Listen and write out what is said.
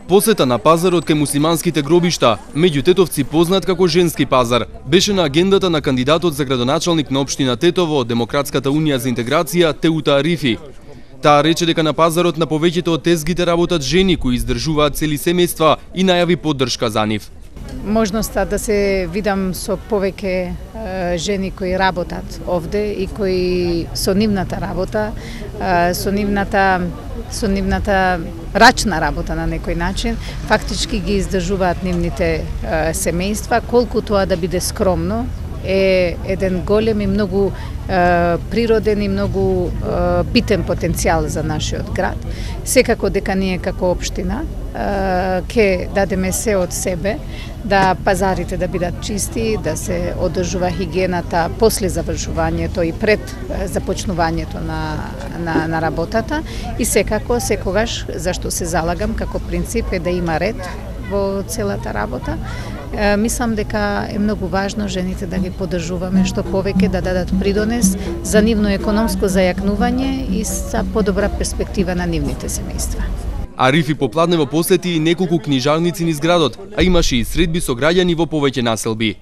Посета на пазарот кај муслиманските гробишта, меѓу Тетовци познат како женски пазар, беше на агендата на кандидатот за градоначалник на општина Тетово од Демократската унија за интеграција Теута Арифи. Таа рече дека на пазарот на повеќето од тезгите работат жени кои издржуваат цели семејства и најави поддршка за нив. Можноста да се видам со повеќе жени кои работат овде и кои со нивната работа, со нивната рачна работа на некој начин, фактички ги издржуваат нивните семејства, колку тоа да биде скромно, е еден голем и многу природен и многу битен потенцијал за нашиот град. Секако дека ние како општина ќе дадеме се од себе да пазарите да бидат чисти, да се одржува хигиената после завршувањето и пред започнувањето на работата и секако секогаш зашто се залагам како принцип е да има ред во целата работа. Мислам дека е многу важно жените да ги поддржуваме што повеќе, да дадат придонес за нивно економско зајакнување и за подобра перспектива на нивните семејства. Арифи попладнево посети и неколку книжарници низ градот, а имаше и средби со граѓани во повеќе населби.